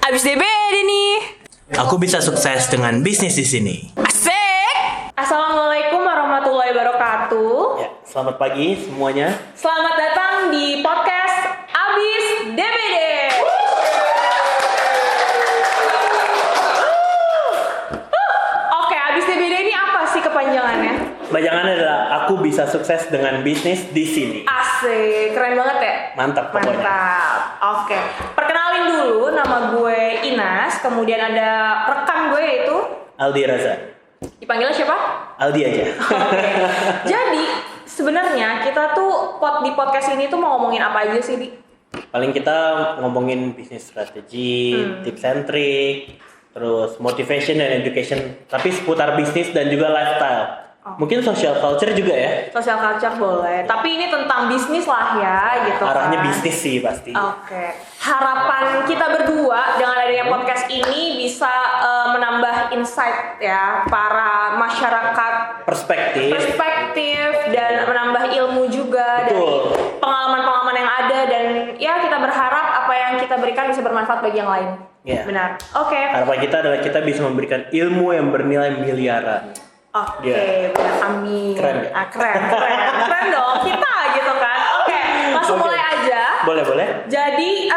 Abis DBD nih. Aku bisa sukses dengan bisnis di sini. Asik. Assalamualaikum warahmatullahi wabarakatuh. Ya, selamat pagi semuanya. Selamat datang di podcast Abis DBD. Oke, Abis DBD ini apa sih kepanjangannya? Kepanjangannya adalah aku bisa sukses dengan bisnis di sini. Asik, keren banget ya? Mantap pokoknya. Mantap. Oke, perkenalin dulu, nama gue Inas. Kemudian ada rekan gue yaitu Aldi Raza. dipanggilnya siapa? Aldi aja. Oke. Jadi sebenarnya kita tuh di podcast ini tuh mau ngomongin apa aja sih, Di? Paling kita ngomongin bisnis strategi, tips and trick, terus motivation dan education, tapi seputar bisnis dan juga lifestyle. Mungkin social culture juga ya. Social culture boleh, tapi ini tentang bisnis lah ya, gitu. Arahnya kan. bisnis sih pasti. Oke. Harapan kita berdua dengan adanya podcast ini bisa menambah insight ya para masyarakat Perspektif. dan menambah ilmu juga. Betul. Dari pengalaman-pengalaman yang ada, dan ya kita berharap apa yang kita berikan bisa bermanfaat bagi yang lain. Ya. Benar. Oke. Harapan kita adalah kita bisa memberikan ilmu yang bernilai miliaran. Oke, benar. Amin. Keren ya? Keren dong kita gitu kan. Oke, langsung Oke. mulai aja. Boleh. Jadi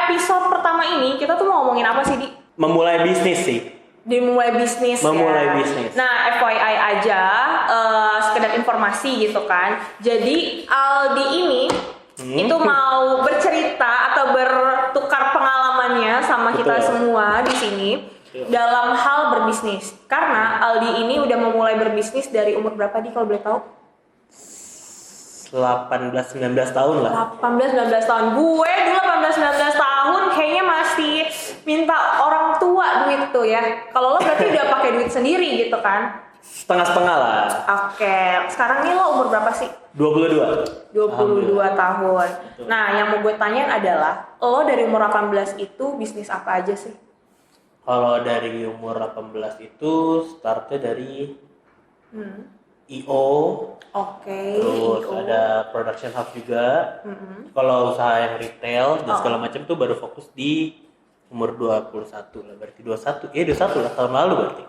episode pertama ini kita tuh mau ngomongin apa sih, Di? Memulai bisnis sih. Dimulai bisnis. Memulai bisnis. Nah, FYI aja, sekedar informasi gitu kan. Jadi Aldi ini itu mau bercerita atau bertukar pengalamannya sama kita Betul. semua di sini dalam hal berbisnis. Karena Aldi ini udah memulai berbisnis dari umur berapa, Di, kalau boleh tahu? 18-19 tahun lah. 18-19 tahun. Gue dulu 18-19 tahun kayaknya masih minta orang tua duit tuh ya. Kalau lo berarti udah pakai duit sendiri gitu kan? Setengah-setengah lah. Oke, sekarang nih lo umur berapa sih? 22. 22 tahun. Betul. Nah, yang mau gue tanyain adalah, lo dari umur 18 itu bisnis apa aja sih? Kalau dari umur 18 itu startnya dari IO, Oke. terus IO. ada production house juga. Kalau usaha yang retail dan segala macam tuh baru fokus di umur 21 lah, berarti 21 lah, tahun lalu berarti.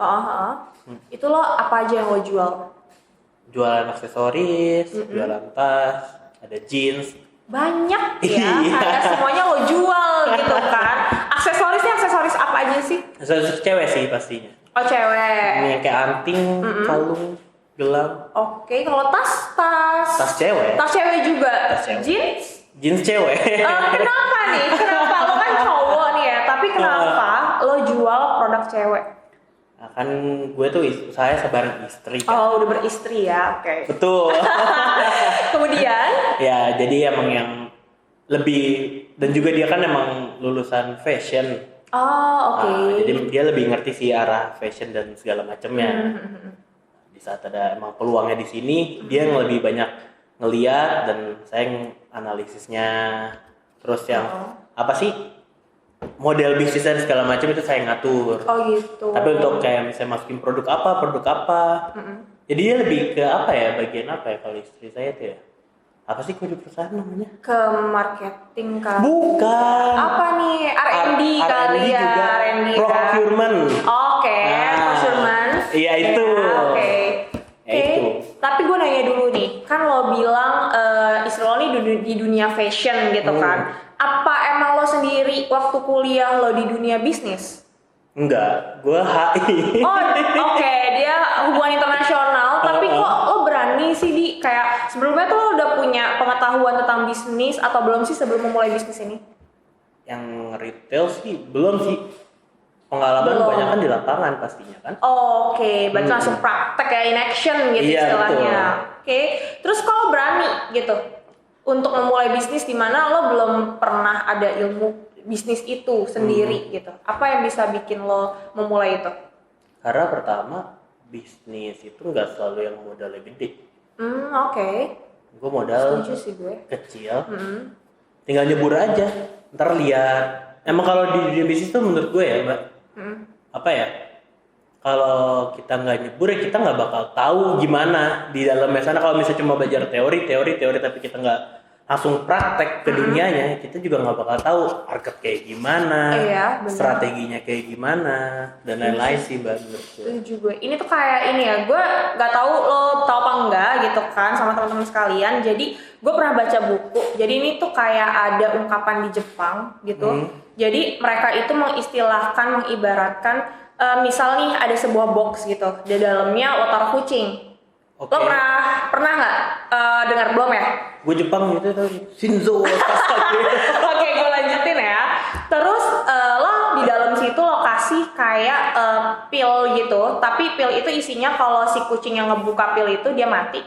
Itu lo apa aja yang lo jual? Jualan aksesoris, jualan tas, ada jeans. Banyak ya, Iya. kayak semuanya lo jual gitu kan. Aksesorisnya aksesoris apa aja sih? Aksesoris cewek sih pastinya. Oh, cewek. Ini yang kayak anting, kalung, gelang, Oke, kalau tas tas cewek. Tas cewek juga. Tas cewek. Jeans? Jeans cewek. Kenapa nih? Kenapa lo kan cowok nih ya? Tapi kenapa lo jual produk cewek? Nah, kan gue tuh usahanya bareng istri kan. Oh, udah beristri ya. Oke. Betul. Kemudian? Ya, jadi emang yang lebih, dan juga dia kan emang lulusan fashion. Oh, oke. Jadi dia lebih ngerti sih arah fashion dan segala macamnya. Di saat ada emang peluangnya di sini, dia yang lebih banyak ngeliat dan saya yang analisisnya. Terus yang apa sih model bisnis dan segala macam itu saya ngatur. Oh gitu. Tapi untuk kayak misalnya masukin produk apa. Jadi dia lebih ke apa ya, bagian apa ya kalau istri saya tuh ya? Apa sih kode perusahaan namanya? Ke marketing kali. Bukan. Apa nih? R&D kali ya. juga. R&D kan. Procurement. Oke, procurement. Iya itu. Ya, Oke. Ya, Oke. itu. Tapi gue nanya dulu nih, kan lo bilang istri lo nih di dunia fashion gitu kan. Apa emang lo sendiri waktu kuliah lo di dunia bisnis? Enggak, gue HI. Oh, oke, dia hubungan internasional. Tapi kok lo berani sih, Di? Kayak sebelumnya tuh lo udah punya pengetahuan tentang bisnis atau belum sih sebelum memulai bisnis ini? Yang retail sih belum sih. Pengalaman Belum. banyak kan di lapangan pastinya kan. Oke, berarti langsung praktek ya, in action gitu Iya, istilahnya. Oke, terus kalau berani gitu untuk memulai bisnis di mana lo belum pernah ada ilmu bisnis itu sendiri gitu. Apa yang bisa bikin lo memulai itu? Karena pertama, bisnis itu nggak selalu yang modalnya gede. Oke. Gue modal Setuju sih gue. kecil, tinggal nyebur aja, ntar lihat. Emang kalau di dunia bisnis tuh menurut gue ya mbak, apa ya, kalau kita nggak nyebur ya kita nggak bakal tahu gimana di dalamnya sana. Kalau misalnya cuma belajar teori tapi kita nggak langsung praktek ke dunianya, kita juga nggak bakal tahu market kayak gimana, Iya, benar. strateginya kayak gimana, dan lain-lain sih Mbak menurut gue. Setuju gue. Ini tuh kayak ini ya, gue nggak tahu lo tahu apa enggak gitu kan sama teman-teman sekalian. Jadi gue pernah baca buku. Jadi ini tuh kayak ada ungkapan di Jepang gitu. Jadi mereka itu mengistilahkan, mengibaratkan, misal nih ada sebuah box gitu, di dalamnya lo taruh kucing. Oke. Lo pernah nggak dengar belum ya? Gue Jepang itu tuh Shinzo Sasaki. Oke, gue lanjutin ya. Terus lo di dalam situ lo kasih kayak pil gitu, tapi pil itu isinya kalau si kucing yang ngebuka pil itu dia mati.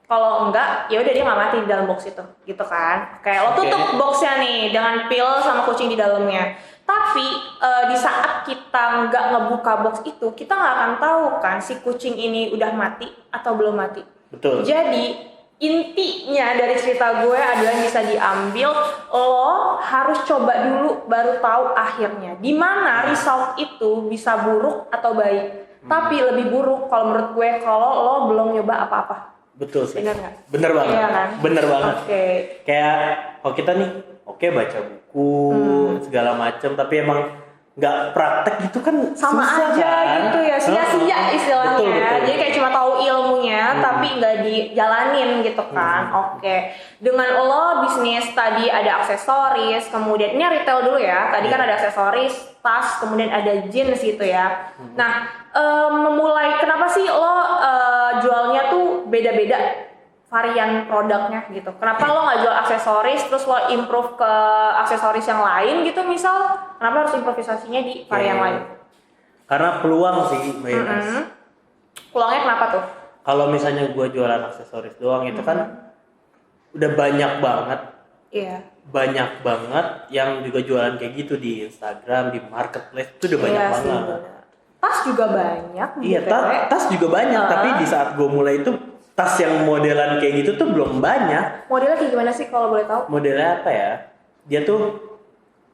Kalau enggak, ya udah dia nggak mati di dalam box itu, gitu kan? Kayak lo tutup boxnya nih dengan pil sama kucing di dalamnya. Tapi di saat kita nggak ngebuka box itu, kita nggak akan tahu kan si kucing ini udah mati atau belum mati. Betul. Jadi intinya dari cerita gue adalah yang bisa diambil, lo harus coba dulu baru tahu akhirnya. Dimana result itu bisa buruk atau baik. Tapi lebih buruk kalau menurut gue kalau lo belum nyoba apa-apa. Betul sih. Bener nggak? Bener banget. Iya kan? Bener banget. Oke. Kayak kalau kita nih, oke baca buku segala macam, tapi emang nggak praktek gitu kan Sama susah, aja kan? gitu ya, sia-sia istilahnya. Betul. Jadi kayak cuma tahu ilmunya tapi nggak dijalanin gitu kan. Oke. Dengan lo bisnis tadi ada aksesoris, kemudian ini retail dulu ya. Tadi kan ada aksesoris, tas, kemudian ada jeans gitu ya. Nah, memulai kenapa sih lo jualnya tuh beda-beda varian produknya gitu. Kenapa lo nggak jual aksesoris terus lo improve ke aksesoris yang lain gitu misal? Kenapa harus improvisasinya di varian lain? Karena peluang sih Mbak Ines. Peluangnya kenapa tuh? Kalau misalnya gue jualan aksesoris doang itu kan udah banyak banget. Iya. Banyak banget yang juga jualan kayak gitu di Instagram, di marketplace itu udah banyak Iya sih, banget. bener. Tas juga banyak. Iya, BTW. tas juga banyak, tapi di saat gue mulai itu tas yang modelan kayak gitu tuh belum banyak. Modelnya kayak gimana sih kalau boleh tahu? Modelnya apa ya? Dia tuh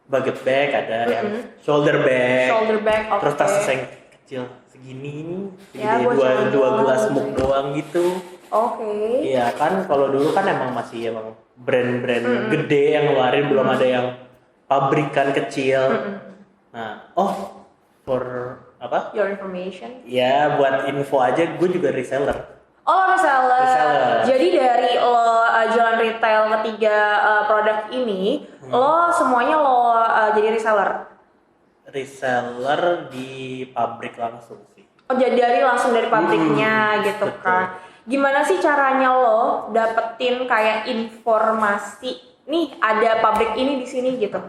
bucket bag, ada yang shoulder bag, Shoulder bag, oke. terus tas yang kecil segini nih, Ya, segede buat jalan dua doang gelas gitu mug ya. doang gitu. Oke. Iya kan, kalau dulu kan emang masih emang brand-brand gede yang ngeluarin, belum ada yang pabrikan kecil. Nah, for apa? Your information. Ya buat info aja, gue juga reseller. Oh, lo reseller. Reseller. Jadi dari lo jualan retail ketiga produk ini, lo semuanya lo jadi reseller. Reseller di pabrik langsung sih. Oh, jadi dari langsung dari pabriknya gitu betul. kan. Gimana sih caranya lo dapetin kayak informasi nih ada pabrik ini di sini gitu?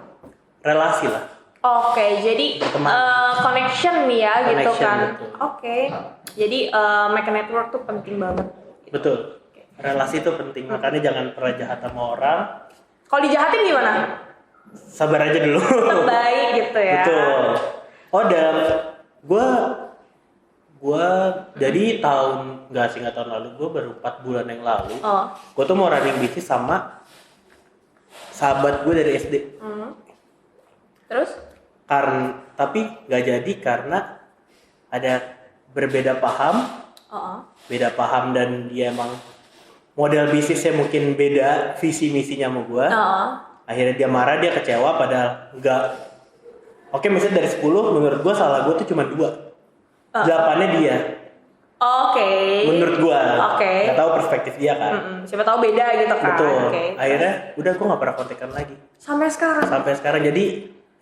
Relasi lah. Oke, jadi Berteman. connection nih ya gitu Connection, kan. betul. Oke. Jadi make a network tuh penting banget. Betul. Relasi itu penting, makanya jangan pernah jahat sama orang. Kalau dijahatin gimana? Sabar aja dulu. Tetap baik gitu ya. Betul. Dan gua jadi nggak tahun lalu, gua baru 4 bulan yang lalu. Oh. Gua tuh mau running bisnis sama sahabat gue dari SD. Terus? Tapi nggak jadi karena ada berbeda paham. Beda paham dan dia emang model bisnisnya mungkin beda visi misinya sama gua. Akhirnya dia marah, dia kecewa padahal enggak. Oke, misalnya dari 10 menurut gua salah gua tuh cuma 2. 8-nya dia. Oke. Menurut gua. Oke. Nggak tahu perspektif dia kan. Siapa tahu beda gitu kan. Betul. Oke. Akhirnya udah gua nggak pernah kontekan lagi. Sampai sekarang. Jadi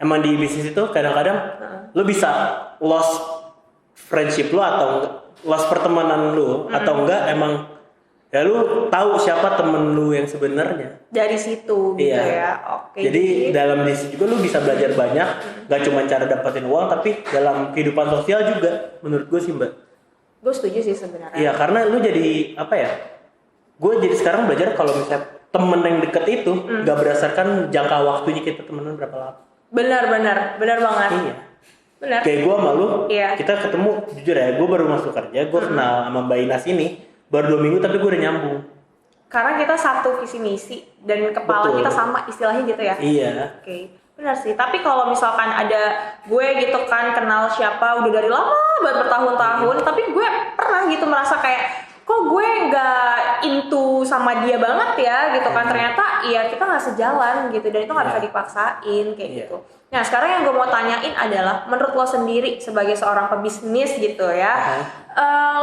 emang di bisnis itu kadang-kadang lu bisa lost friendship lu atau lost pertemanan lu atau enggak emang ya lu tahu siapa temen lu yang sebenarnya dari situ gitu ya. Oke. Jadi dalam bisnis juga lu bisa belajar banyak, gak cuma cara dapetin uang tapi dalam kehidupan sosial juga menurut gue sih Mbak. Gue setuju sih sebenarnya. Iya karena lu jadi apa ya, gue jadi sekarang belajar kalau misalnya temen yang deket itu gak berdasarkan jangka waktunya kita temenan berapa lama. Benar banget. Iya. Benar. Kayak gue sama lu, Iya. kita ketemu jujur ya, gue baru masuk kerja, gue kenal sama Mbak Inas ini baru 2 minggu tapi gue udah nyambung. Karena kita satu visi misi dan kepala Betul. kita sama istilahnya gitu ya. Iya. Oke, benar sih. Tapi kalau misalkan ada gue gitu kan kenal siapa udah dari lama banget bertahun-tahun, tapi gue pernah gitu merasa kayak kok kok gue nggak into sama dia banget ya gitu kan, ternyata ya kita nggak sejalan gitu, dan itu nggak bisa dipaksain kayak gitu. Nah sekarang yang gue mau tanyain adalah, menurut lo sendiri sebagai seorang pebisnis gitu ya,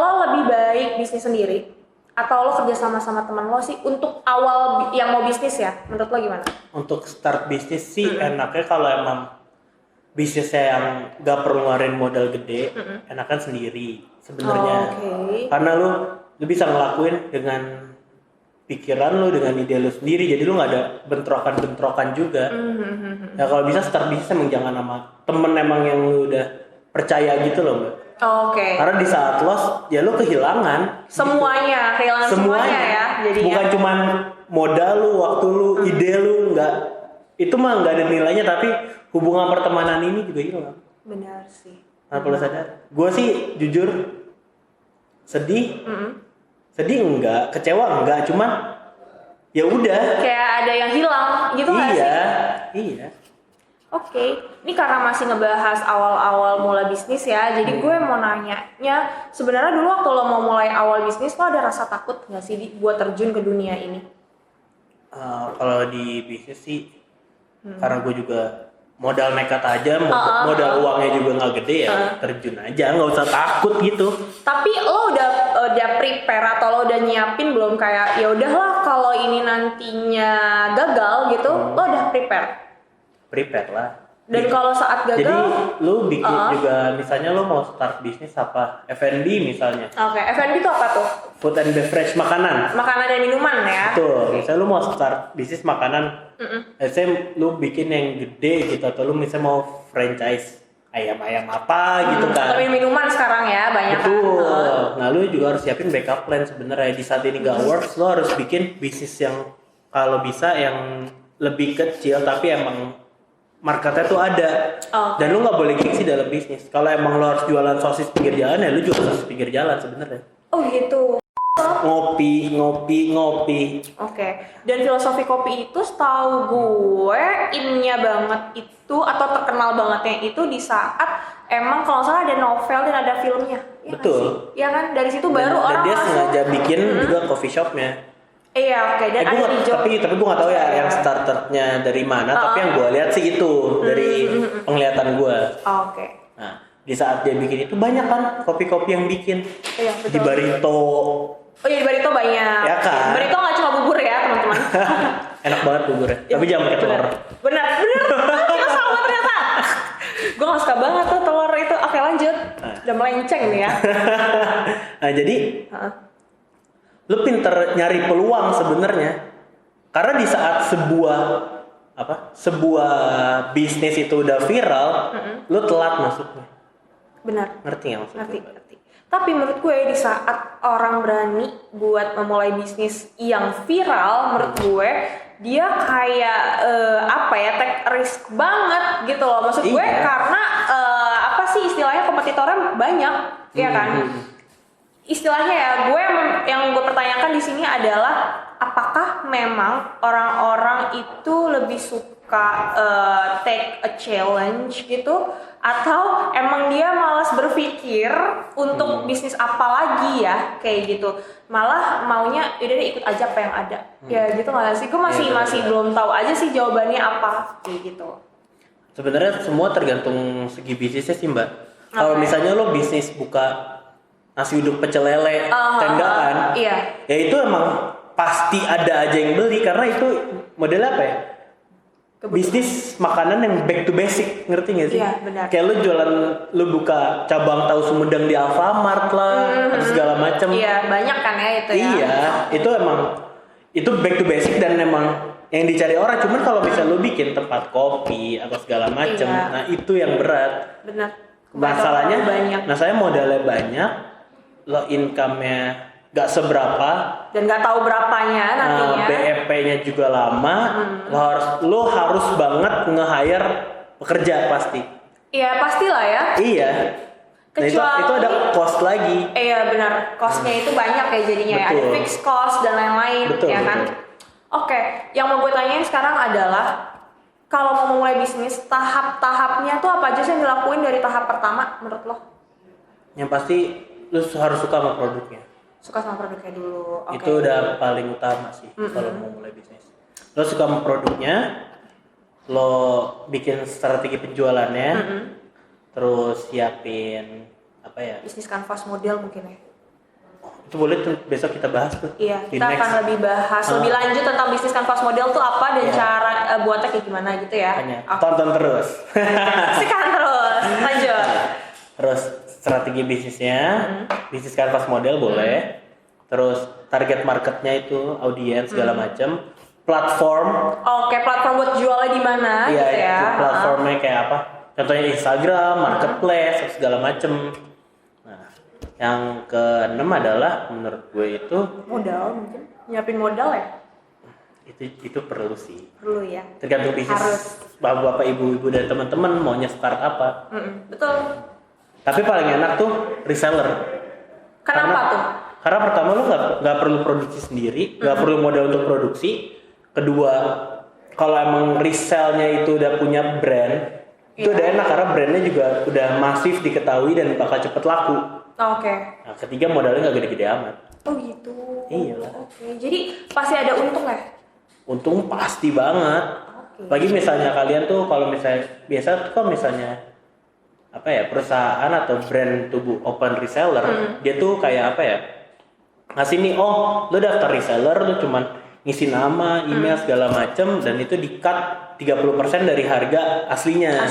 lo lebih baik bisnis sendiri atau lo kerja sama teman lo sih untuk awal yang mau bisnis ya? Menurut lo gimana? Untuk start bisnis sih enaknya kalau emang bisnisnya yang gak perlu ngeluarin modal gede, enakan sendiri sebenarnya. Karena lu bisa ngelakuin dengan pikiran lu, dengan ide lu sendiri, jadi lu nggak ada bentrokan juga. Ya kalau bisa start bisnis emang jangan sama temen emang yang lu udah percaya gitu loh Mbak. Karena di saat loss ya lu kehilangan semuanya, kehilangan semuanya ya. Jadinya bukan cuman modal lu, waktu lu, ide lu, nggak, itu mah nggak ada nilainya, tapi hubungan pertemanan ini juga hilang. Benar sih. Nah kalau sadar, gue sih jujur sedih, sedih enggak, kecewa enggak, cuman ya udah. Kayak ada yang hilang gitu nggak sih? Iya. Ini karena masih ngebahas awal-awal mulai bisnis ya, jadi gue mau nanyanya, sebenarnya dulu waktu lo mau mulai awal bisnis, lo ada rasa takut nggak sih buat terjun ke dunia ini? Kalau di bisnis sih, karena gue juga modal nekat aja, modal uangnya juga nggak gede ya, terjun aja, nggak usah takut gitu. Tapi lo udah prepare atau lo udah nyiapin belum, kayak ya udahlah kalau ini nantinya gagal gitu, lo udah Prepare lah. Dan kalau saat gagal, jadi lu bikin juga, misalnya lu mau start bisnis apa, F&B misalnya. F&B itu apa tuh? Food and beverage, makanan dan minuman ya. Betul. Misalnya lu mau start bisnis makanan, misalnya lu bikin yang gede gitu, atau lu misalnya mau franchise ayam-ayam apa gitu kan. Atau minuman sekarang ya banyak. Betul. Nah lu juga harus siapin backup plan sebenarnya. Di saat ini gak works, lu harus bikin bisnis yang kalau bisa yang lebih kecil tapi emang marketnya tuh ada. Dan lu nggak boleh gengsi dalam bisnis. Kalau emang lu harus jualan sosis pinggir jalan ya lu jual sosis pinggir jalan sebenarnya. Oh gitu. Ngopi. Dan filosofi kopi itu setahu gue innya banget itu, atau terkenal bangetnya itu di saat emang kalau salah ada novel dan ada filmnya. Betul. Iya kan, dari situ baru orang dan dia langsung sengaja bikin juga coffee shopnya. Dan ada di tapi gue nggak tahu ya yang starternya dari mana, tapi yang gue lihat sih itu dari penglihatan gue. Nah di saat dia bikin itu banyak kan kopi-kopi yang bikin. Di Barito. Di Barito banyak. Ya kan. Barito nggak cuma bubur ya teman-teman. Enak banget buburnya. Tapi jangan pakai telur. Benar. Kita sama ternyata. Gue nggak suka banget tuh telur itu. Oke lanjut. Udah melenceng nih ya. Nah jadi lu pinter nyari peluang sebenarnya, karena di saat sebuah bisnis itu udah viral, lu telat masuknya. Benar. Ngerti nggak maksudnya? Ngerti. Tapi menurut gue di saat orang berani buat memulai bisnis yang viral, menurut gue dia kayak take risk banget gitu loh. Maksud gue karena istilahnya kompetitornya banyak, ya kan? Istilahnya ya, yang gue pertanyakan di sini adalah apakah memang orang-orang itu lebih suka take a challenge gitu, atau emang dia malas berpikir untuk bisnis apa lagi ya kayak gitu, malah maunya udah deh ikut aja apa yang ada. Ya gitu nggak sih? Gue masih belum tahu aja sih jawabannya apa kayak gitu. Sebenarnya semua tergantung segi bisnisnya sih Mbak. Kalau misalnya lo bisnis buka nasi uduk pecel lele, tendaan, ya itu emang pasti ada aja yang beli, karena itu modelnya apa ya? Bisnis makanan yang back to basic, ngerti nggak sih? Iya, benar. Kayak lu buka cabang tahu Sumedang di Alfamart lah, atau segala macam. Iya, banyak kan ya itu ya. Iya, itu emang itu back to basic dan emang yang dicari orang. Cuman kalau bisa lu bikin tempat kopi atau segala macam, nah itu yang berat. Benar. Masalahnya banyak. Nah saya modalnya banyak, lo income-nya gak seberapa dan gak tahu berapanya nantinya. BEP-nya juga lama. Lo harus banget nge-hire pekerja pasti. Iya pastilah ya. Iya. Kecuali itu ada cost lagi. Iya benar, costnya itu banyak ya jadinya. Ya. Ada fixed cost dan lain-lain, ya kan. Oke, yang mau gue tanyain sekarang adalah kalau mau mulai bisnis, tahap-tahapnya tuh apa aja sih yang dilakuin dari tahap pertama menurut lo? Yang pasti lo harus suka sama produknya. Suka sama produknya dulu. Oke. Itu udah paling utama sih kalau mau mulai bisnis. Lo suka sama produknya, lo bikin strategi penjualannya, terus siapin apa ya? Bisnis kanvas model mungkin ya. Itu boleh tuh besok kita bahas tuh. Iya, di kita next. akan lebih bahas lebih lanjut tentang bisnis kanvas model tuh apa dan cara buatnya kayak gimana gitu ya. Makanya, Oke. tonton terus. Saksikan terus. Lanjut. Terus strategi bisnisnya, bisnis kanvas model boleh. Terus target marketnya itu audiens segala macam. Platform. Oke, platform buat jualnya di mana Iya, gitu ya. itu platformnya kayak apa? Contohnya Instagram, marketplace, segala macam. Nah, yang keenam adalah menurut gue itu Modal mungkin. Nyiapin modal ya? itu perlu sih. Perlu ya. Tergantung bisnis Harus. bapak-bapak, ibu-ibu dan teman-teman maunya start apa. Betul. Tapi paling enak tuh reseller. Kenapa tuh? Karena pertama lu nggak perlu produksi sendiri, nggak perlu modal untuk produksi. Kedua, kalau emang resellnya itu udah punya brand, itu udah enak karena brandnya juga udah masif diketahui dan bakal cepet laku. Oke. Nah, ketiga modalnya nggak gede-gede amat. Oh gitu. Iyalah. Oke. Jadi pasti ada untung ya? Untung pasti banget. Bagi misalnya kalian tuh kalau misalnya biasa tuh kalau misalnya apa ya perusahaan atau brand tubuh open reseller, dia tuh kayak apa ya ngasih nih lo daftar reseller lu cuman ngisi nama, email segala macem dan itu di-cut 30% dari harga aslinya.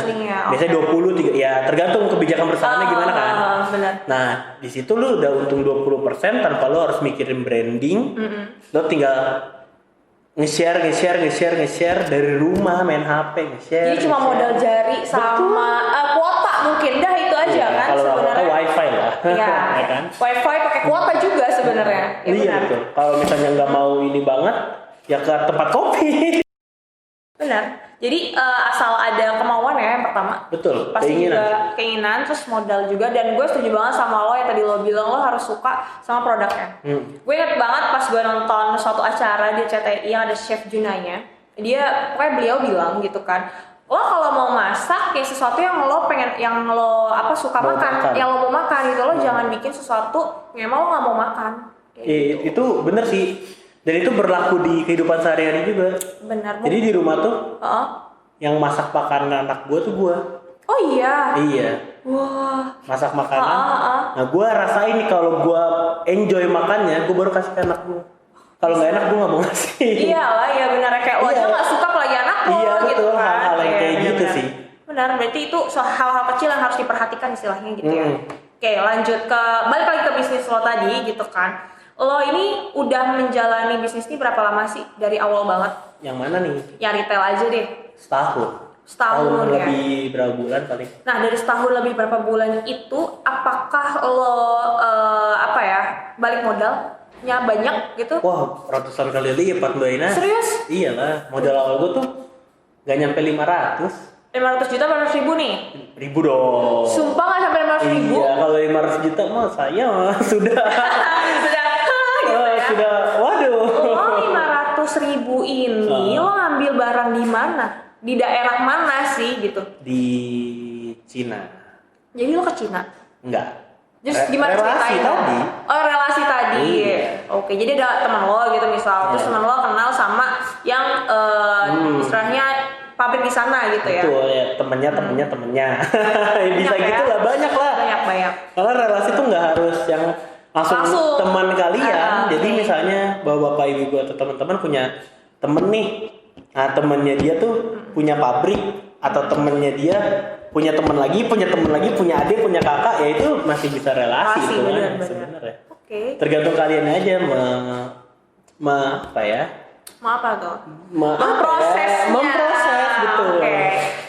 Biasanya 20 ya tergantung kebijakan perusahaannya gimana kan. Benar. Nah, di situ lu udah untung 20% tanpa lu harus mikirin branding. Lu tinggal nge-share dari rumah, main HP, nge-share. Jadi cuma modal jari sama kuota mungkin dah itu aja kan kalau sebenarnya. Kalau wifi lah. Iya. Ya kan? Wifi pakai kuota juga sebenarnya. Ya, Iya benar. betul. Kalau misalnya nggak mau ini banget, ya ke tempat kopi. Benar. Jadi asal ada kemauan ya yang pertama. Betul. Pasti juga keinginan, terus modal juga. Dan gue setuju banget sama lo yang tadi lo bilang lo harus suka sama produknya. Gue inget banget pas gue nonton suatu acara di CTI yang ada Chef Junanya. Dia pokoknya beliau bilang gitu kan, lo kalau mau masak kayak sesuatu yang lo pengen, yang lo suka makan, yang lo mau makan gitu, lo jangan bikin sesuatu yang emang lo nggak mau makan. Gitu. Itu bener sih. Dan itu berlaku di kehidupan sehari-hari juga. Benar. Jadi di rumah tuh, yang masak makanan anak gue tuh gue. Oh iya. Iya. Wah. Masak makanan. Nah gue rasain nih kalau gue enjoy makannya, gue baru kasih ke anak gue. Kalau nggak enak gue nggak mau ngasih. Iyalah, ya benar kayak lo aja nggak suka apalagi anak lo. Iya gitu betul, kan. hal-hal yang kayak gitu benar. sih. Benar, berarti itu hal-hal kecil yang harus diperhatikan istilahnya gitu ya. Oke, lanjut ke balik lagi ke bisnis lo tadi gitu kan. Lo ini udah menjalani bisnis ini berapa lama sih? Dari awal banget? Yang mana nih? Yang retail aja deh. Setahun Setahun ya? Lebih berapa bulan paling. Nah, dari setahun lebih berapa bulan itu, apakah lo balik modalnya banyak gitu? Wah, ratusan kali lipat Mbak Ina. Serius? Iyalah, modal awal gue tuh gak nyampe 500. 500 juta 500 ribu nih? Ribu dong. Sumpah gak sampai 500 ribu? Iya, kalau 500 juta mah saya sudah sudah waduh. Lo 500 ribu ini lo ngambil barang di mana? Di daerah mana sih gitu? Di Cina. Jadi lo ke Cina? Enggak. Terus gimana relasi ceritain? tadi. Oh, relasi tadi. Iya. Oke, jadi ada teman lo gitu misal, terus teman lo kenal sama yang istilahnya pabrik di sana gitu ya. Betul ya, temennya. Bisa Banyak gitu ya? lah, banyak lah. Banyak. Karena relasi tuh nggak harus yang langsung teman kalian. Jadi misalnya bapak ibu atau teman-teman punya temen nih, nah temennya dia tuh punya pabrik, atau temennya dia punya teman lagi, punya adik, punya kakak, ya itu masih bisa relasi itu kan sebenarnya. Oke. Tergantung kalian aja apa ya? Mau apa tuh? Memproses, betul. Oke.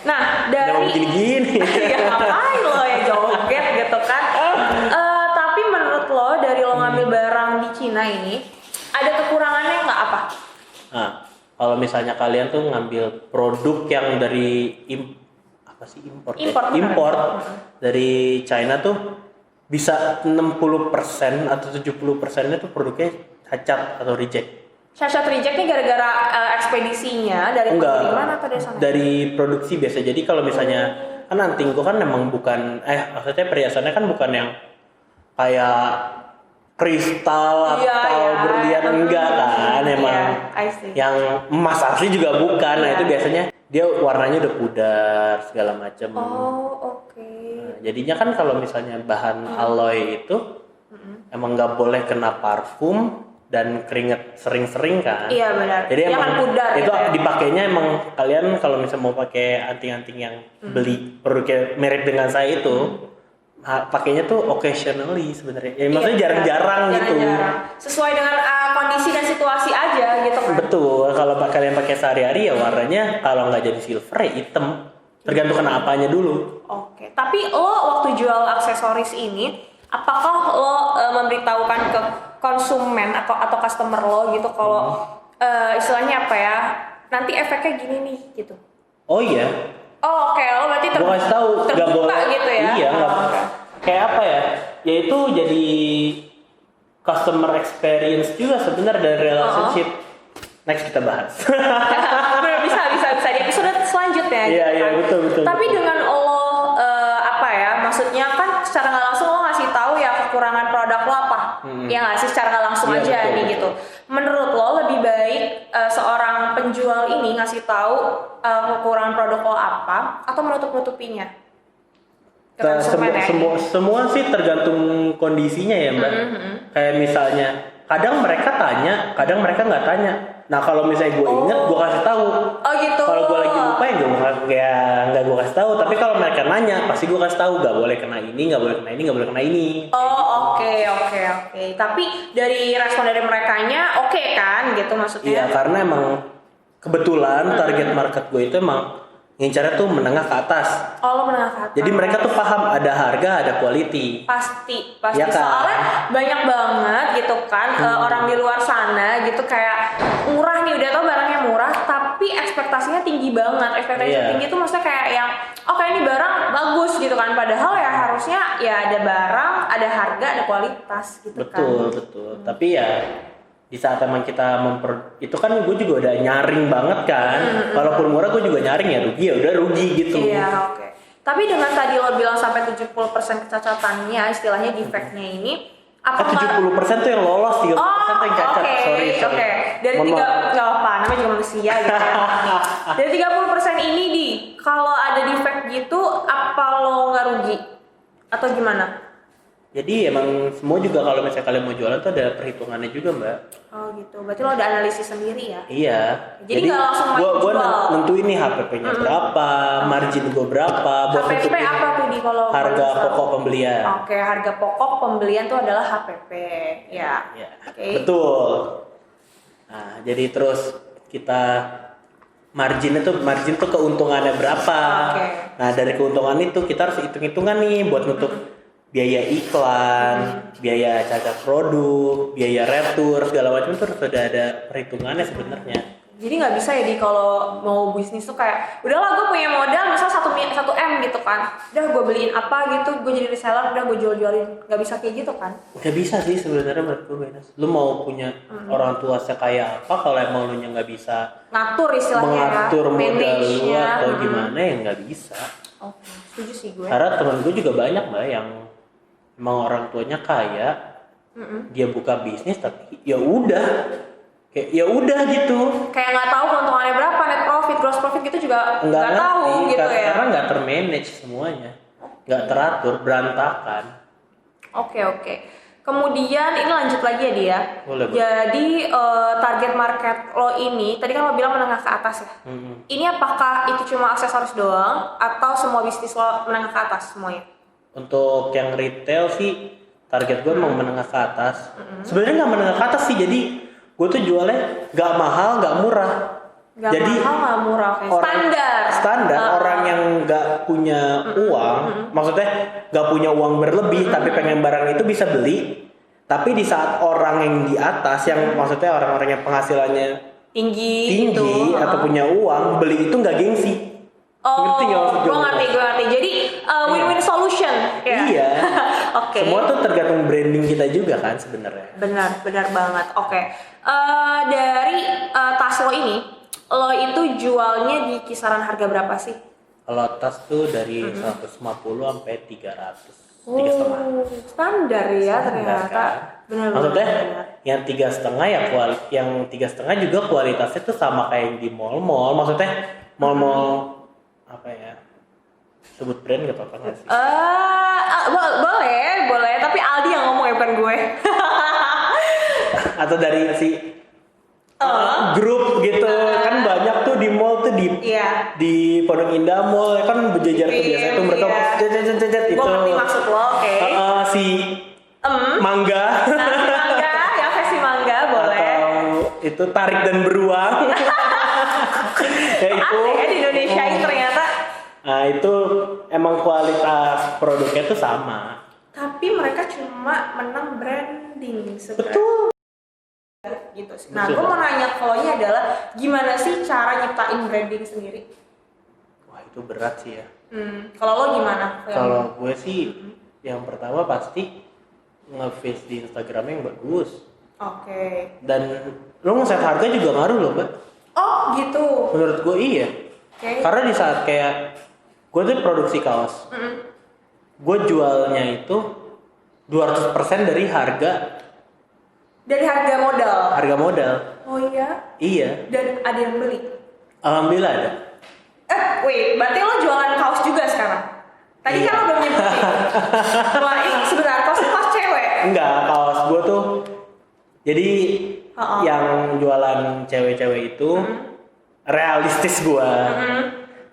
Nah, dari jangan gini-gini. Ya ngapain lo ya joget gitu kan? Tapi menurut lo dari lo ngambil barang di Cina ini ada kekurangannya nggak apa? Nah, kalau misalnya kalian tuh ngambil produk yang dari import dari China tuh bisa 60% atau 70%-nya tuh produknya cacat atau reject. Cacat rejectnya gara-gara ekspedisinya dari pengiriman atau dari sana? Dari produksi biasa. Jadi kalau misalnya kan anting gua kan memang bukan maksudnya perhiasannya kan bukan yang kayak kristal Iya, atau iya. berlian, enggak kan, emang Iya, I see. yang emas asli juga bukan. Nah Iya. itu biasanya dia warnanya udah pudar segala macem. Oh, oke. Nah, jadinya kan kalau misalnya bahan alloy itu emang nggak boleh kena parfum dan keringet sering-sering kan. Iya benar. Jadi Dia emang kan pudar itu gitu ya. dipakainya emang kalian kalau misalnya mau pakai anting-anting yang beli produk mirip dengan saya itu pakainya tuh occasionally sebenarnya. Ya, maksudnya Iya, jarang-jarang gitu. Jarang-jarang. Sesuai dengan kondisi dan situasi aja gitu kan. Betul. Kalau kalian pakai sehari-hari ya warnanya kalau nggak jadi silver ya hitam. Tergantung kena apanya dulu. Oke. Tapi lo waktu jual aksesoris ini, apakah lo memberitahukan ke konsumen atau customer lo gitu kalau istilahnya apa ya? Nanti efeknya gini nih gitu. Oh iya. Oh, oke. Lo berarti Gue kasih tahu nggak terbuka boleh gitu ya. iya nggak Oh, oke. kayak apa ya, yaitu jadi customer experience juga sebenarnya dari relationship. Next kita bahas. bisa di episode selanjutnya. Iya, gitu iya, kan. betul. Tapi dengan lo apa ya? Maksudnya kan secara nggak langsung lo ngasih tahu ya kekurangan produk lo apa? Ya nggak sih, secara nggak langsung Iya, aja betul, nih betul. gitu. Menurut lo lebih baik seorang penjual ini ngasih tahu kekurangan produk lo apa atau menutup-nutupinya? Ke konsumen ya? Semua sih tergantung kondisinya ya Mbak. Kayak misalnya kadang mereka tanya, kadang mereka nggak tanya. Nah kalau misalnya gue inget, gue kasih tahu. Oh gitu. Kalau gue lagi lupa ya nggak gue kasih tahu. Tapi kalau mereka nanya, pasti gue kasih tahu. Nggak boleh kena ini, nggak boleh kena ini, nggak boleh kena ini. Oh oke. Tapi dari respon dari merekanya oke kan gitu maksudnya? Iya karena emang kebetulan target market gue itu emang ngincarnya tuh menengah ke atas. Oh lo menengah ke atas. Jadi mereka tuh paham ada harga, ada quality. Pasti Ya kan? soalnya banyak banget gitu kan orang di luar sana gitu kayak murah nih, udah tau barangnya murah tapi ekspektasinya tinggi banget. Ekspektasinya Iya. tinggi tuh maksudnya kayak yang oke ini barang bagus gitu kan, padahal ya harusnya ya ada barang, ada harga, ada kualitas gitu kan. Betul. Tapi ya di saat emang kita itu kan gue juga udah nyaring banget kan. Walaupun murah gue juga nyaring ya udah rugi gitu. Iya, oke. Tapi dengan tadi lo bilang sampai 70% kecacatannya, istilahnya defectnya ini, apa 70% tuh yang lolos, 30% tuh yang cacat. Sorry. Oke. Dari Mohon maaf. nggak apa, namanya juga manusia gitu. Ya. Dari 30% ini kalau ada defect gitu, apa lo nggak rugi? Atau gimana? Jadi emang semua juga kalau misalnya kalian mau jualan tuh ada perhitungannya juga Mbak. Oh gitu. Berarti lo ada analisis sendiri ya? Iya. Jadi nggak langsung main gua jual. nentuin nih HPP-nya berapa, margin gue berapa, buat HPP nutupin apa tuh kalau harga boleh tahu? pokok pembelian. Oke, harga pokok pembelian tuh adalah HPP. Ya. Ya, Oke. betul. Nah, jadi terus kita margin tuh keuntungannya berapa. Oke. Nah, dari keuntungan itu kita harus hitung-hitungan nih buat nutup biaya iklan, biaya cacat produk, biaya retur, segala macam tuh harus ada perhitungannya sebenarnya. Jadi nggak bisa ya kalau mau bisnis tuh kayak udahlah gue punya modal misal 1 M gitu kan, udah gue beliin apa gitu, gue jadi reseller, udah gue jual-jualin, nggak bisa kayak gitu kan? Nggak bisa sih sebenarnya menurut gue, Benas. Lu mau punya orang tua sekaya apa kalau emang lu nya nggak bisa Ngatur istilahnya mengatur ya, modal lu manage-nya. atau gimana ya nggak bisa. Oke, setuju sih gue. Karena temen gue juga banyak Mbak yang emang orang tuanya kaya, dia buka bisnis tapi ya udah kayak ya udah gitu, Kayak nggak tahu keuntungannya berapa, net profit, gross profit gitu juga nggak tahu ngerti, gitu ya. karena nggak termanage semuanya, nggak teratur, berantakan. Oke. Kemudian ini lanjut lagi ya dia. Boleh. Jadi target market lo ini, tadi kan lo bilang menengah ke atas ya. Ini apakah itu cuma aksesoris doang atau semua bisnis lo menengah ke atas semuanya? Untuk yang retail sih target gue emang menengah ke atas. Sebenarnya nggak menengah ke atas sih, jadi gue tuh jualnya nggak mahal nggak murah. Gak Jadi mahal, gak murah, kayak standar. orang yang nggak punya uang, maksudnya nggak punya uang berlebih tapi pengen barang itu bisa beli. Tapi di saat orang yang di atas, yang maksudnya orang-orang yang penghasilannya tinggi tinggi gitu. atau punya uang, beli itu nggak gengsi. Ngerti nggak maksud gue ngerti. Jadi win-win solution. Ya? Iya. Oke. Semua tuh tergantung branding kita juga kan sebenarnya. Benar banget. Oke. Dari tas lo ini, lo itu jualnya di kisaran harga berapa sih? Kalau tas tuh dari 150 sampai 300. Standar ya Standar, ternyata. kan? Benar-benar. Maksudnya yang 3,5 ya yang 3,5 juga kualitasnya tuh sama kayak yang di mall-mall. Maksudnya mall-mall apa ya? Sebut brand gak apa-apa nggak sih? Boleh. Tapi Aldi yang ngomong ya, bukan gue. Atau dari si grup gitu kan banyak tuh di mall tuh Iya. di Pondok Indah Mall kan berjejer tuh biasanya tuh mereka jajet Gue itu. ngerti maksud lo, oke. Si mangga Nasi mangga, yang versi mangga boleh. atau itu tarik dan beruang. Ya itu. Asik ya di Indonesia ini ternyata. Nah itu emang kualitas produknya tuh sama. Tapi mereka cuma menang branding sebenarnya. Betul. Gitu sih. Nah, gue mau nanya ke lo nya adalah gimana sih cara nyiptain branding sendiri? Wah itu berat sih ya. Kalau lo gimana? Kalau gue sih yang pertama pasti nge-face di Instagramnya yang bagus. Oke. Dan lo nge-set harga juga ngaruh loh mbak. Oh gitu. Menurut gue iya. Oke. Karena di saat kayak gue tuh produksi kaos, gue jualnya itu 200% dari harga modal. Harga modal. Oh iya. Iya. Dan ada yang beli. Alhamdulillah ada. Wait, berarti lo jualan kaos juga sekarang? Tadi Iya. kan lo belum nyebutin. Wah, ini sebentar kaos cewek. Enggak, kaos gue tuh. Jadi yang jualan cewek-cewek itu realistis gue.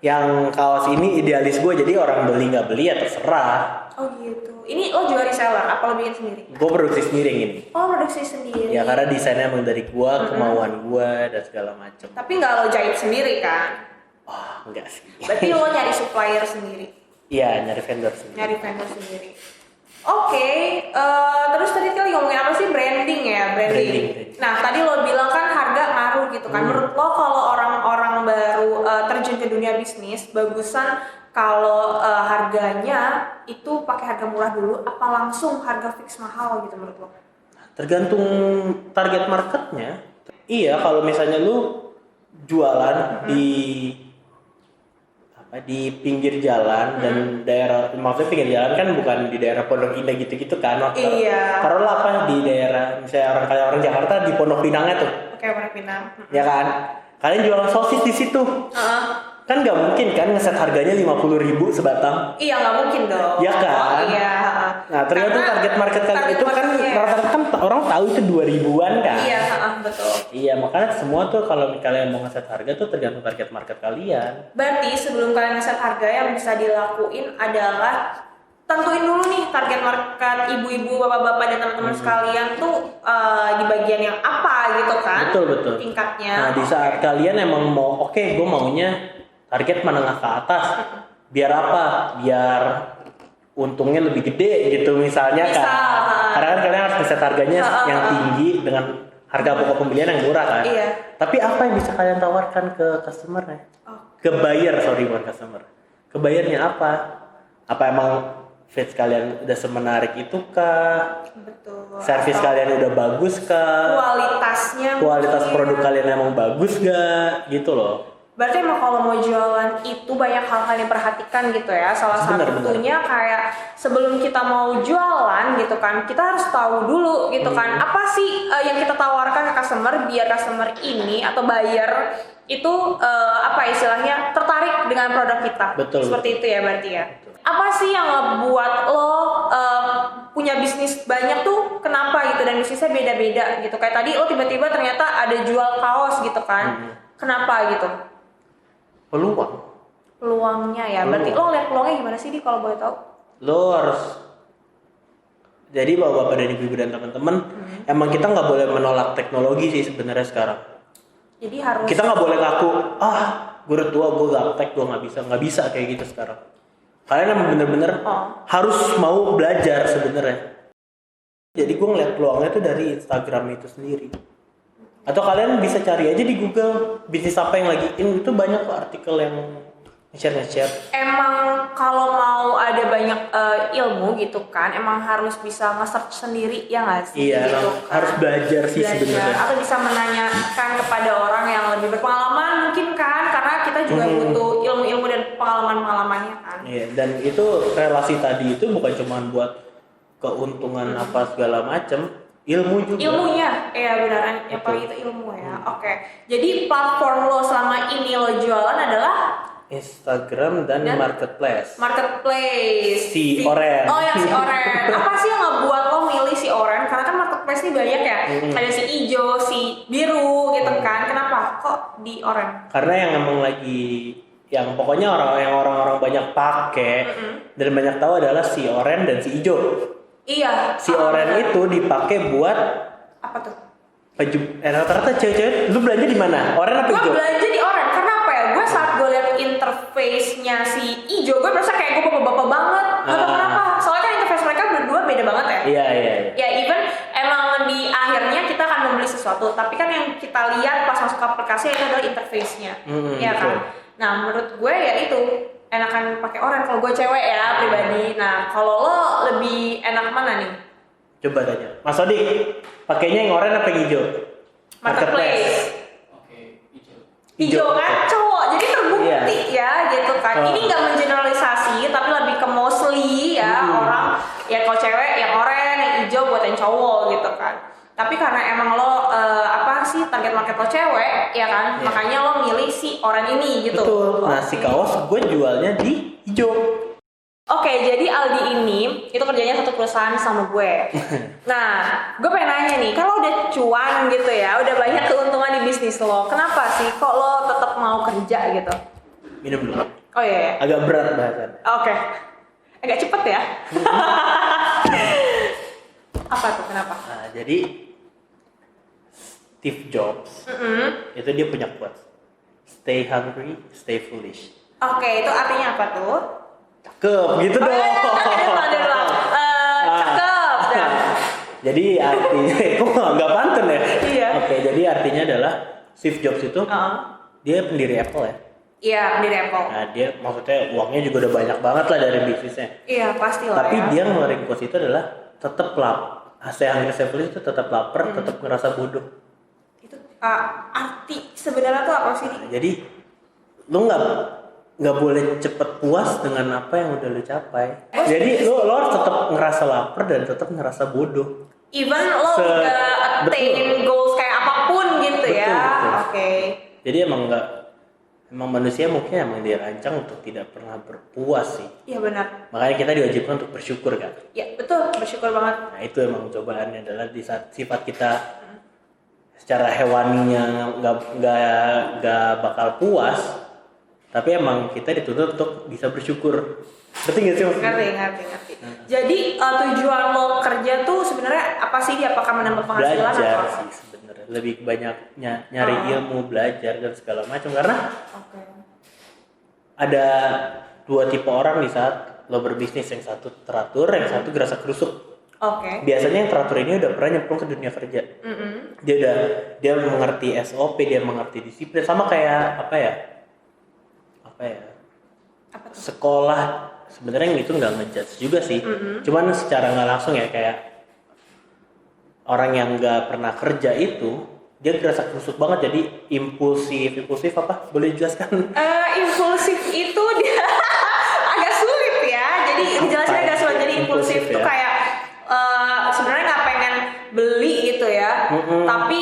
Yang kaos ini idealis gue, jadi orang beli nggak beli ya terserah. Oh gitu. Ini lo jual reseller, apa lo bikin sendiri? Gue produksi sendiri yang ini. Oh, produksi sendiri. Ya karena desainnya emang dari gue, kemauan gue dan segala macem. Tapi nggak lo jahit sendiri kan? Wah enggak sih. Berarti lo nyari supplier sendiri? Iya nyari vendor sendiri. Nyari vendor sendiri. Oke, terus tadi kita lagi ngomongin apa sih? Branding ya, branding. Nah, tadi lo bilang kan harga ngaruh gitu kan. Menurut lo kalau orang-orang baru terjun ke dunia bisnis, bagusan kalau harganya itu pakai harga murah dulu, apa langsung harga fix mahal gitu menurut lo? Tergantung target marketnya. Iya, kalau misalnya lu jualan di pinggir jalan dan daerah, maksudnya pinggir jalan kan bukan di daerah Pondok Indah gitu-gitu kan. Iya. Taruhlah apa di daerah misalnya orang Jakarta di Pondok Pinangnya tuh. Oke, Pondok Pinang. Ya kan? Kalian jualan sosis di situ. Kan nggak mungkin kan ngeset harganya 50.000 sebatang. Iya, nggak mungkin dong. Ya kan? Oh, iya. Nah, tergantung target market kalian itu kan rata-rata kan orang tahu itu 2000-an kan. Iya, betul. Iya, makanya semua tuh kalau kalian mau ngeset harga tuh tergantung target market kalian. Berarti sebelum kalian ngeset harga yang bisa dilakuin adalah tentuin dulu nih target market ibu-ibu, bapak-bapak dan teman-teman sekalian tuh di bagian yang apa gitu kan? Betul. Tingkatnya. Nah, di saat kalian emang mau gue maunya target menengah ke atas. Biar apa? Biar untungnya lebih gede gitu misalnya kan. Karena kan kalian harus ngeset harganya yang tinggi dengan harga pokok pembelian yang murah kan. Iya. Tapi apa yang bisa kalian tawarkan ke customer-nya? Ke buyer, bukan customer. Ke buyernya apa? Apa emang feeds kalian udah semenarik itu kah? Betul. Service kalian udah bagus kah? Kualitas produk kalian emang bagus gak? Gitu loh. Berarti emang kalau mau jualan itu banyak hal-hal yang diperhatikan gitu ya. Salah satunya kayak sebelum kita mau jualan gitu kan, kita harus tahu dulu gitu kan, apa sih yang kita tawarkan ke customer biar customer ini atau buyer itu apa istilahnya tertarik dengan produk kita. Betul. Seperti itu ya berarti ya. Apa sih yang ngebuat lo punya bisnis banyak tuh kenapa gitu, dan bisnisnya beda-beda gitu. Kayak tadi lo tiba-tiba ternyata ada jual kaos gitu kan. Kenapa gitu? Peluangnya ya. Berarti lo lihat peluangnya gimana sih kalau boleh tahu? Lo harus, jadi bapak-bapak dan ibu-ibu dan teman-teman, emang kita nggak boleh menolak teknologi sih sebenarnya sekarang. Jadi harus kita nggak boleh ngaku gue udah tua, gue gaptek, gue nggak bisa kayak gitu sekarang. Kalian emang bener-bener harus mau belajar sebenarnya. Jadi gue ngeliat peluangnya tuh dari Instagram itu sendiri. Atau kalian bisa cari aja di Google bisnis apa yang lagi in, itu banyak kok artikel yang nge-share. Emang kalau mau ada banyak ilmu gitu kan, emang harus bisa nge-search sendiri ya nggak sih? Iya, gitu kan? harus belajar sih sebenarnya. Atau bisa menanyakan kepada orang yang lebih berpengalaman mungkin kan, karena kita juga butuh ilmu-ilmu dan pengalaman-pengalamannya kan. Iya, Dan itu relasi tadi itu bukan cuma buat keuntungan apa segala macem, ilmu juga. Ilmunya, ya benar, yang paling itu ilmu ya. Oke. Jadi platform lo selama ini lo jualan adalah Instagram dan marketplace. Marketplace. Si Oren. Oh ya, si Oren. Apa sih yang ngebuat lo milih si Oren? Karena kan marketplace ini banyak ya. Ada si ijo, si biru gitu kan. Kenapa kok di Oren? Karena yang emang lagi yang pokoknya orang-orang banyak pakai dan banyak tahu adalah si Oren dan si ijo. Iya. Si Oren itu dipakai buat apa tuh? baju. Rata-rata cewek-cewek lu belanja di mana? Oren apa ijo? Gue belanja di Oren karena apa ya? Gue saat gue liat interface-nya si ijo, gue merasa kayak gue bapak-bapak banget. Gak tau kenapa. Soalnya kan interface mereka berdua beda banget ya. Iya. Ya even emang di akhirnya kita akan membeli sesuatu, tapi kan yang kita lihat pas masuk ke aplikasi itu adalah interface-nya, ya kan. Nah menurut gue ya itu enakan pakai Oren kalau gue cewek ya pribadi. Nah kalau lo lebih enak mana nih? Coba tanya. Mas Odi, pakainya yang Oren apa yang hijau? Marketplace. Oke, hijau. Hijau kan cowok, jadi terbukti ya gitu kan. Oh. Ini nggak mengeneralisasi, tapi lebih ke mostly ya orang ya kalau cewek yang Oren, yang hijau buat yang cowok gitu kan. Tapi karena emang lo apa sih target market lo cewek ya kan, makanya lo milih si Oren ini gitu. Betul. Nah si kaos gue jualnya di hijau. Oke, jadi Aldi ini itu kerjanya satu perusahaan sama gue. Nah, gue pengen nanya nih, kalau udah cuan gitu ya, udah banyak keuntungan di bisnis lo, kenapa sih kok lo tetap mau kerja gitu? Minum dulu. Oh iya. Agak berat bahasan. Oke. Agak cepet ya. Apa tuh? Kenapa? Nah, jadi Steve Jobs itu dia punya quotes. Stay hungry, stay foolish. Oke, itu artinya apa tuh? Cakep gitu dong. Cakep. Dah. Jadi artinya, kok nggak pantun ya? Iya. Oke, jadi artinya adalah Steve Jobs itu dia pendiri Apple ya. Iya, pendiri Apple. Nah dia maksudnya uangnya juga udah banyak banget lah dari bisnisnya. Iya, pasti lah. Tapi ya. dia ngeluarin quotes itu adalah tetap stay hungry, stay foolish itu tetap lapar, tetap ngerasa bodoh. Itu arti sebenarnya tuh apa sih? Nah, jadi lu nggak boleh cepet puas dengan apa yang udah lu capai. Jadi lu harus tetap ngerasa lapar dan tetap ngerasa bodoh. Even lo udah attain goals kayak apapun gitu ya. Betul. Oke. Jadi emang manusia mungkin emang dirancang untuk tidak pernah berpuas sih. Iya benar. Makanya kita diwajibkan untuk bersyukur kan. Ya betul, bersyukur banget. Nah itu emang cobaannya adalah di saat sifat kita secara hewaninya nggak bakal puas, tapi emang kita dituntut untuk bisa bersyukur. Ngerti nggak sih maksudnya? Ngerti. Jadi tujuan lo kerja tuh sebenarnya apa sih? Apakah menambah penghasilan Belajar atau? sih sebenarnya. Lebih banyak nyari ilmu, belajar dan segala macam. Karena ada dua tipe orang di saat lo berbisnis, yang satu teratur, yang satu gerasa kerusuk. Oke. Biasanya yang teratur ini udah pernah nyemplung ke dunia kerja. Dia mengerti SOP, dia mengerti disiplin, sama kayak apa ya? Sekolah sebenarnya yang itu nggak ngejudge juga sih. Cuman secara nggak langsung ya kayak orang yang nggak pernah kerja itu dia gerasa kerusuk banget, jadi impulsif apa? Boleh dijelaskan? Impulsif itu dia agak sulit ya. Jadi dijelasin agak sulit. Jadi impulsif itu ya? kayak sebenarnya nggak pengen beli gitu ya, tapi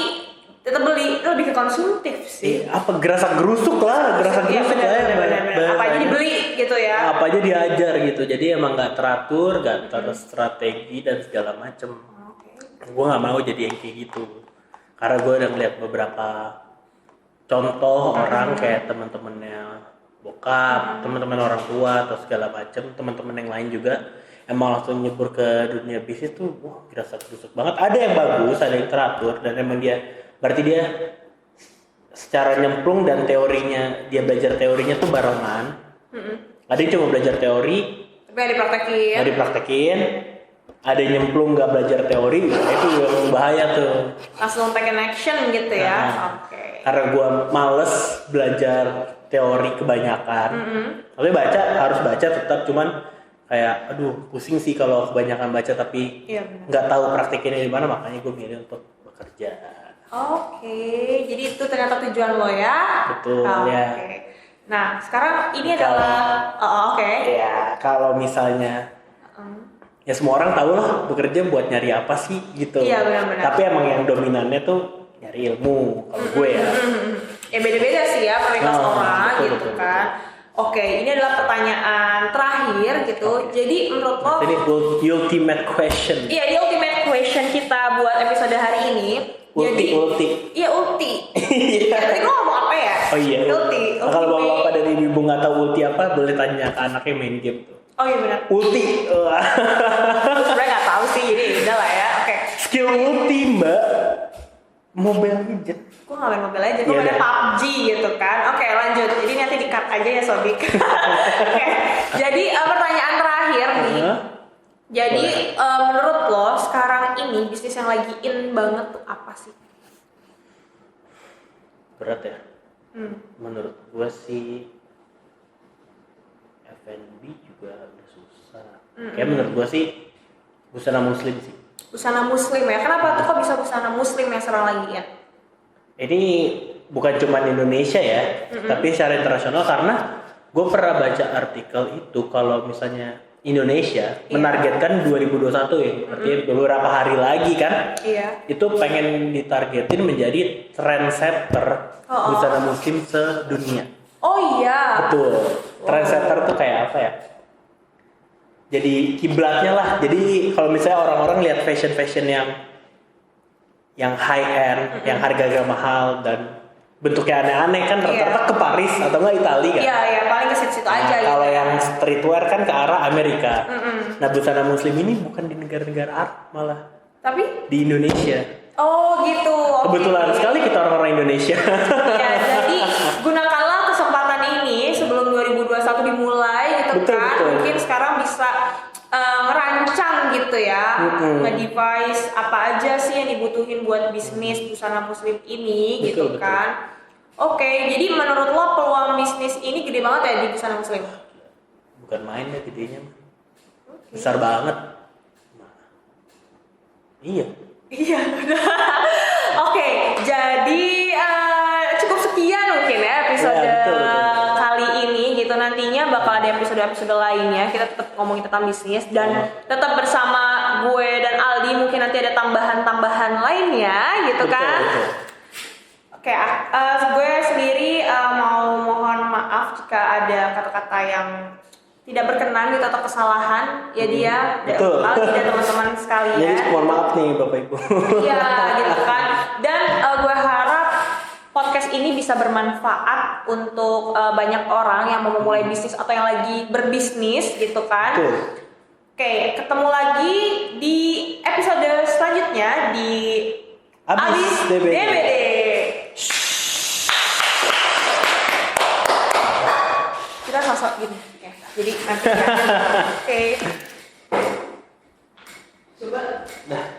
tetap beli, itu lebih ke konsumtif sih. Apa gerasa gerusuk lah, gerasa gerusuk Bener. Apa aja dibeli gitu ya? Apa aja diajar gitu, jadi emang nggak teratur, nggak terus strategi dan segala macem. Gue nggak mau jadi yang kayak gitu, karena gue udah ngeliat beberapa contoh orang kayak teman-temannya bokap, teman-teman orang tua atau segala macem, teman-teman yang lain juga emang langsung nyebur ke dunia bisnis tuh, wah gerasa gerusuk banget. Ada yang bagus, ada yang teratur, dan emang berarti dia secara nyemplung dan teorinya, dia belajar teorinya tuh barengan. Ada yang cuma belajar teori, Tapi nggak dipraktekin. Ada yang nyemplung nggak belajar teori, itu yang bahaya tuh. langsung taken action gitu ya. Karena gue males belajar teori kebanyakan. Tapi harus baca tetap, cuman kayak aduh pusing sih kalau kebanyakan baca tapi nggak tahu praktekinnya di mana, makanya gue milih untuk bekerja. Jadi itu ternyata tujuan lo ya. Betul ya. Nah, sekarang ini Kalau- adalah oke. Ya kalau misalnya ya semua orang tahu lah bekerja buat nyari apa sih gitu. Iya, benar-benar. Tapi emang yang dominannya tuh nyari ilmu kalau gue ya. Ya beda-beda sih ya prioritas Oh, orang betul, gitu betul. kan. Oke, ini adalah pertanyaan terakhir gitu. Oke. Jadi menurut lo, Ini ultimate question. iya ini ultimate question kita buat episode hari ini. Ulti. Iya ulti. Iya, tadi lo ngomong apa ya? Oh iya. Ulti. Nah, kalau Ultimate. bapak dari ibu nggak tahu ulti apa, boleh tanya ke anaknya main game tuh. Oh iya benar. Ulti. Gue sebenarnya nggak tahu sih, jadi udah lah ya. Oke. Skill ulti mbak. Mobile Legends. Gue nggak main Mobile Legends, gue Iya, main deh. PUBG gitu kan. Oke lanjut, jadi nanti di-cut aja ya Sobik. Oke, jadi pertanyaan terakhir nih. Hah? Jadi menurut lo sekarang ini bisnis yang lagi in banget tuh apa sih? Berat ya. Menurut gua sih F&B juga udah susah. Kayak menurut gua sih busana muslim sih. Busana muslim ya, kenapa tuh kok bisa busana muslim yang sekarang lagi in? Ini bukan cuma Indonesia ya, tapi secara internasional karena gue pernah baca artikel itu kalau misalnya Indonesia menargetkan 2021 ya, artinya beberapa hari lagi kan, Iya. itu pengen ditargetin menjadi trendsetter busana muslim sedunia. Oh iya. Betul. Trendsetter tuh kayak apa ya? Jadi kiblatnya lah. Jadi kalau misalnya orang-orang lihat fashion yang high end, yang harga mahal dan bentuknya aneh-aneh kan rata-rata ke Paris atau enggak Italia kan. Iya iya paling ke situ-situ Nah, aja. kalau gitu. yang streetwear kan ke arah Amerika. Nah, busana muslim ini bukan di negara-negara Arab malah Tapi di Indonesia. oh gitu. Oke. Kebetulan sekali kita orang-orang Indonesia. Ya, jadi gunakanlah kesempatan ini sebelum 2021 dimulai gitu Betul, kan. betul. Mungkin sekarang bisa ngerancang gitu ya, nge-device apa aja sih yang dibutuhin buat bisnis busana muslim ini gitu Betul, kan. Oke, jadi menurut lo peluang bisnis ini gede banget ya di busana muslim? Bukan main ya gedenya. Besar banget. Nah, iya. Iya. Oke, jadi cukup sekian mungkin ya episode Ya, betul. kali ini gitu. Nantinya bakal ada episode-episode lainnya. Kita tetap ngomongin tentang bisnis dan tetap bersama gue dan Aldi. Mungkin nanti ada tambahan-tambahan lainnya gitu kan. Betul. Oke, gue sendiri mau mohon maaf jika ada kata-kata yang tidak berkenan gitu atau kesalahan ya dia Betul. Aldi dan teman-teman sekalian. Jadi mohon maaf nih Bapak Ibu. Iya gitu kan. Dan gue harap podcast ini bisa bermanfaat untuk banyak orang yang mau memulai bisnis atau yang lagi berbisnis gitu kan. Betul. Oke, ketemu lagi di episode selanjutnya di Abis DBD. Kita sosok gini. Oke, jadi nanti. Oke. Nah.